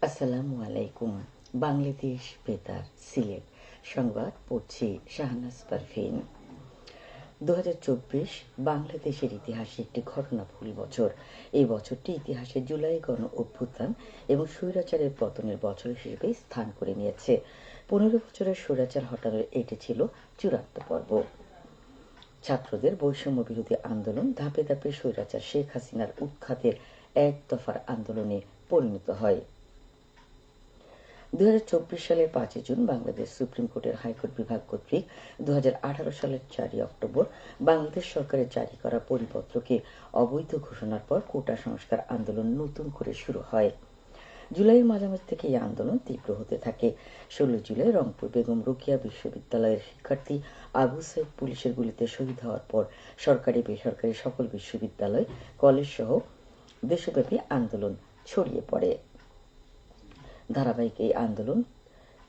আসসালামু আলাইকুম। বাংলাদেশ বেতার, সিলেট সংবাদ পড়ছি শাহনাজ পারভীন। 2024 বাংলাদেশের ইতিহাসে একটি ঘটনাবহুল বছর। এই বছরটি ইতিহাসে জুলাই গণ অভ্যুত্থান এবং স্বৈরাচারের পতনের বছর হিসেবে স্থান করে নিয়েছে। 15 বছরের স্বৈরাচার হটানোর এটি ছিল চূড়ান্ত পর্ব। ছাত্রদের বৈষম্য বিরোধী আন্দোলন ধাপে ধাপে স্বৈরাচার শেখ হাসিনার উৎখাতের এক দফার আন্দোলনে পরিণত হয়। 2024 সালের 5 জুন বাংলাদেশ সুপ্রিম কোর্টের হাইকোর্ট বিভাগ কর্তৃক 2018 সালের 4 অক্টোবর বাংলাদেশ সরকারের জারি করা পরিপত্রকে অবৈধ ঘোষণার পর কোটা সংস্কার আন্দোলন নতুন করে শুরু হয়। জুলাইয়ের মাঝামাঝি থেকে এই আন্দোলন তীব্র হতে থাকে। 16 জুলাই রংপুর বেগম রোকেয়া বিশ্ববিদ্যালয়ের শিক্ষার্থী আবু সাইদ পুলিশের গুলিতে শহীদ হওয়ার পর সরকারি বেসরকারি সকল বিশ্ববিদ্যালয়, কলেজ সহ দেশব্যাপী আন্দোলন ছড়িয়ে পড়ে। ধারাবাহিক এই আন্দোলন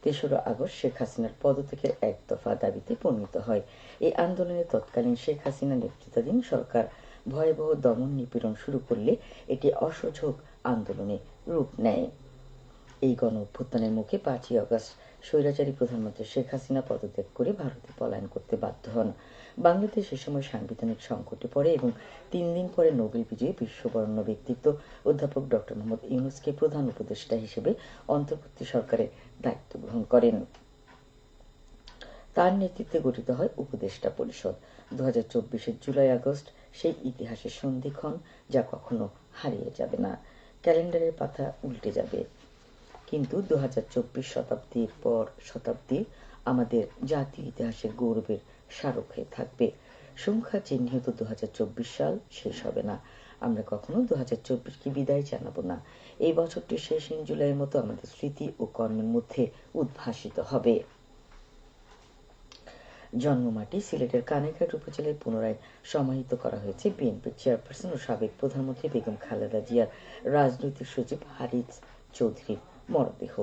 3রা আগস্ট শেখ হাসিনার পদত্যাগের এক দফা দাবিতে পরিণত হয়। এই আন্দোলনে তৎকালীন শেখ হাসিনা নেতৃত্বাধীন সরকার ভয়াবহ দমন নিপীড়ন শুরু করলে এটি অসহযোগ আন্দোলনে রূপ নেয়। এই গণ অভ্যুত্থানের মুখে 5 আগস্ট স্বৈরাচারী প্রধানমন্ত্রী শেখ হাসিনা পদত্যাগ করে ভারতে পলায়ন করতে বাধ্য হন। বাংলাদেশ এ সময় সাংবিধানিক সংকটে পড়ে এবং 3 দিন পরে নোবেল বিজয়ী বিশ্ববরেণ্য ব্যক্তিত্ব অধ্যাপক ড. মোহাম্মদ ইউনূসকে প্রধান উপদেষ্টা হিসেবে অন্তর্বর্তী সরকারের দায়িত্ব গ্রহণ করেন। তার নেতৃত্বে গঠিত হয় উপদেষ্টা পরিষদ। 2024-এর জুলাই আগস্ট সেই ইতিহাসের সন্ধিক্ষণ যা কখনো হারিয়ে যাবে না। ক্যালেন্ডারের পাতা উল্টে যাবে, কিন্তু 2024 শতাব্দীর পর শতাব্দী আমাদের জাতীয় ইতিহাসের গৌরবের স্মারক হয়ে থাকবে। সংখ্যা চিহ্নিত 2024 সাল শেষ হবে না। আমরা কখনো 2024-কে বিদায় জানাবো না। এই বছরটি শেষ জুলাইয়ের মতো আমাদের স্মৃতি ও কর্মের মধ্যে উদ্ভাসিত হবে। জন্মমাটি সিলেটের কানেরঘাট উপজেলায় পুনরায় সমাহিত করা হয়েছে বিএনপির চেয়ারপারসন ও সাবেক প্রধানমন্ত্রী বেগম খালেদা জিয়ার রাজনৈতিক সচিব হারিছ চৌধুরীর মরদেহ।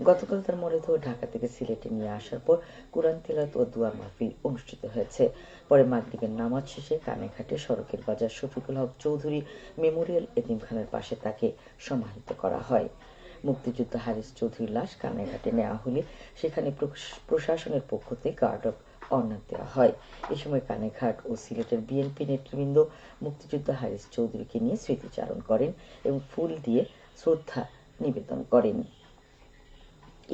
গতকাল তার মরদেহ ঢাকা থেকে সিলেটে নিয়ে আসার পর কুরআন তিলাওয়াত ও দোয়া মাহফিল অনুষ্ঠিত হয়েছে। পরে মাগরিবের নামাজ শেষে কানেরঘাটে সড়কের বাজার শফিকুল হক চৌধুরী মেমোরিয়াল এতিমখানার পাশে তাকে সমাহিত করা হয়। মুক্তিযোদ্ধা হারিছ চৌধুরীর লাশ কানেরঘাটে নেওয়া হলে সেখানে প্রশাসনের পক্ষ থেকে গার্ড অফ অনার দেওয়া হয়। এ সময় কানেরঘাট ও সিলেটের বিএনপি নেতৃবৃন্দ মুক্তিযোদ্ধা হারিছ চৌধুরীকে নিয়ে স্মৃতিচারণ করেন এবং ফুল দিয়ে শ্রদ্ধা নিবেদন করেন।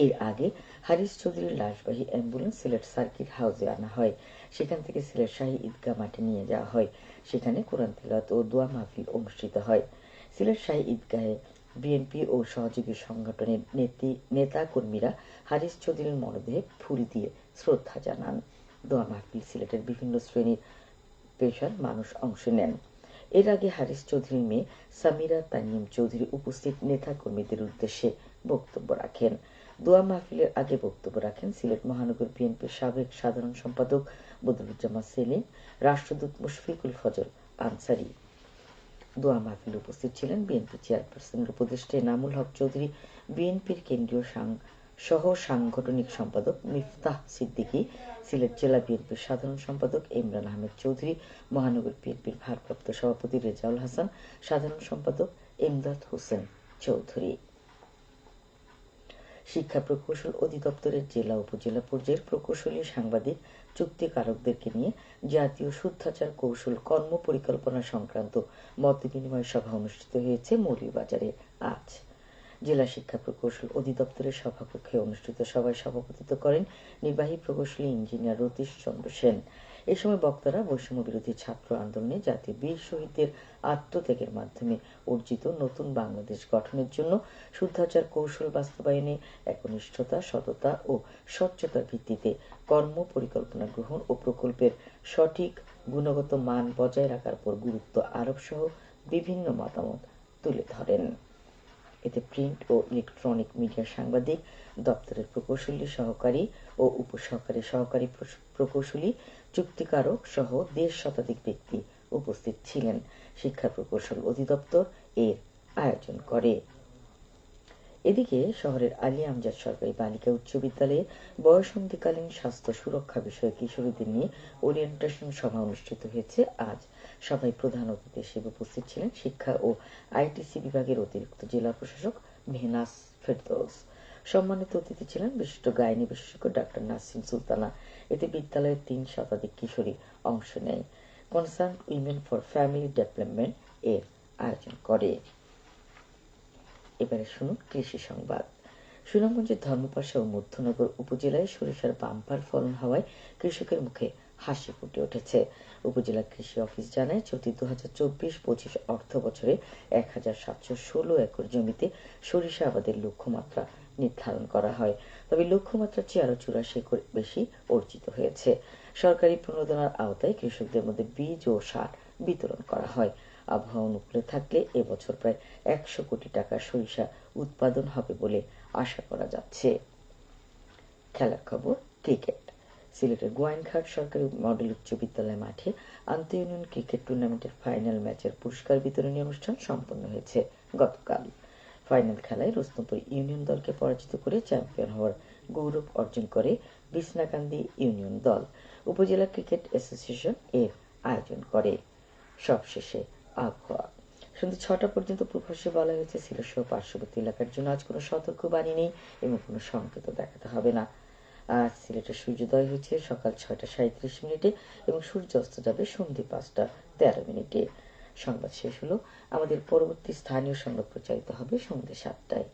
এর আগে হারিছ চৌধুরীর লাশবাহী অ্যাম্বুলেন্স সিলেট সার্কিট হাউসে আনা হয়। সেখান থেকে সিলেট শাহী ঈদগাহ মাঠে নিয়ে যাওয়া হয়। সেখানে কোরআন তিলাওয়াত ও দোয়া মাহফিল অনুষ্ঠিত হয়। সিলেট শাহী ঈদগাহে বিএনপি ও সহযোগী সংগঠনের নেতা কর্মীরা হারিছ চৌধুরীর মরদেহে ফুল দিয়ে শ্রদ্ধা জানান। দোয়া মাহফিল সিলেটের বিভিন্ন শ্রেণীর পেশার মানুষ অংশ নেন। এর আগে হারিছ চৌধুরীর মেয়ে সামিরা তানিম চৌধুরী উপস্থিত নেতা কর্মীদের উদ্দেশ্যে বক্তব্য রাখেন। দোয়া মাহফিলের আগে বক্তব্য রাখেন সিলেট মহানগর বিএনপির সাবেক সাধারণ সম্পাদক বদরুজ্জামান সেলিম, রাষ্ট্রদূত মুশফিকুল ফজল আনসারী। দোয়া মাহফিলে উপস্থিত ছিলেন বিএনপি চেয়ারপারসনের উপদেষ্টা এনামুল হক চৌধুরী, বিএনপির কেন্দ্রীয় সহ সাংগঠনিক সম্পাদক মিফতাহ সিদ্দিকী, সিলেট জেলা বিএনপির সাধারণ সম্পাদক ইমরান আহমেদ চৌধুরী, মহানগর বিএনপির ভারপ্রাপ্ত সভাপতি রেজাউল হাসান, সাধারণ সম্পাদক ইমদাদ হোসেন চৌধুরী। শিক্ষা প্রকৌশল অধিদপ্তরের জেলা উপজেলা পর্যায়ের প্রকৌশলী, সাংবাদিক, চুক্তিকারকদেরকে নিয়ে জাতীয় শুদ্ধাচার কৌশল কর্ম পরিকল্পনা সংক্রান্ত মতবিনিময় সভা অনুষ্ঠিত হয়েছে মৌলভীবাজারে আজ। জেলা শিক্ষা প্রকৌশল অধিদপ্তরের সভাকক্ষে অনুষ্ঠিত সভায় সভাপতিত্ব করেন নির্বাহী প্রকৌশলী ইঞ্জিনিয়ার রতীশ চন্দ্র সেন। এ সময় বক্তারা বৈষম্য বিরোধী ছাত্র আন্দোলনে জাতীয় বীর শহীদদের আত্মত্যাগের মাধ্যমে অর্জিত নতুন বাংলাদেশ গঠনের জন্য শুদ্ধাচার কৌশল বাস্তবায়নে একনিষ্ঠতা, সততা ও স্বচ্ছতার ভিত্তিতে কর্ম পরিকল্পনা গ্রহণ ও প্রকল্পের সঠিক গুণগত মান বজায় রাখার উপর গুরুত্ব আরোপ সহ বিভিন্ন মতামত তুলে ধরেন। এতে প্রিন্ট ও ইলেকট্রনিক মিডিয়া সাংবাদিক, দপ্তরের প্রকৌশলী, সহকারী ও উপসহকারী সহকারী প্রকৌশলী, চুক্তিকারক সহ 1.5 শতাধিক ব্যক্তি উপস্থিত ছিলেন। শিক্ষা প্রকৌশল অধিদপ্তর এর আয়োজন করে। এদিকে শহরের আলী আমজাদ সরকারি বালিকা উচ্চ বিদ্যালয়ে বয়ঃসন্ধিকালীন স্বাস্থ্য সুরক্ষা বিষয়ে কিশোরীদের নিয়ে ওরিয়েন্টেশন সভা অনুষ্ঠিত হয়েছে আজ। সভায় প্রধান অতিথি হিসেবে উপস্থিত ছিলেন শিক্ষা ও আইটিসি বিভাগের অতিরিক্ত জেলা প্রশাসক মেহনাজ ফেরদৌস। সম্মানিত অতিথি ছিলেন বিশিষ্ট গাইনী বিশেষজ্ঞ ডাক্তার নাসরিন সুলতানা। এতে বিদ্যালয়ের 3 শতাধিক কিশোরী অংশ নেয়। Concern women for family development এর আয়োজন করে। এবারে শুনুন কৃষি সংবাদ। সুনামগঞ্জের ধর্মপাশা ও মধ্যনগর উপজেলায় সরিষার বাম্পার ফলন হওয়ায় কৃষকের মুখে হাসি ফুটে উঠেছে। উপজেলা কৃষি অফিস জানায়, চলতি 2024-25 অর্থ বছরে 1716 একর জমিতে সরিষা আবাদের লক্ষ্যমাত্রা নির্ধারণ করা হয়। তবে লক্ষ্যমাত্রার চেয়ে আরো 84 একর বেশি অর্জিত হয়েছে। সরকারি প্রণোদনার আওতায় কৃষকদের মধ্যে বীজ ও সার বিতরণ করা হয়। আবহাওয়া অনুকূলে থাকলে এবছর প্রায় 100 কোটি টাকার সরিষা উৎপাদন হবে বলে আশা করা যাচ্ছে। খেলার খবর। ক্রিকেট। সিলেটের গোয়াইনঘাট সরকারি মডেল উচ্চ বিদ্যালয় মাঠে আন্তঃ ইউনিয়ন ক্রিকেট টুর্নামেন্টের ফাইনাল ম্যাচের পুরস্কার বিতরণী অনুষ্ঠান সম্পন্ন হয়েছে গতকাল। ফাইনাল খেলায় রুস্তমপুর ইউনিয়ন দলকে পরাজিত করে চ্যাম্পিয়ন হওয়ার গৌরব অর্জন করে বিছনাকান্দি ইউনিয়ন দল। উপজেলা ক্রিকেট অ্যাসোসিয়েশন এর আয়োজন করে। সবশেষে আবহাওয়া। সন্ধ্যা 6টা পর্যন্ত পূর্বাভাসে বলা হয়েছে, সিলেট সহ পার্শ্ববর্তী এলাকার জন্য আজ কোনো সতর্কবাণী নেই এবং কোনো সংকেত দেখাতে হবে না। আজ সিলেটের সূর্যোদয় হয়েছে সকাল 6টা 37 মিনিটে এবং সূর্যাস্ত যাবে সন্ধ্যে 5টা 13 মিনিটে। সংবাদ শেষ হলো। আমাদের পরবর্তী স্থানীয় সংবাদ প্রচারিত হবে সন্ধ্যে 7টায়।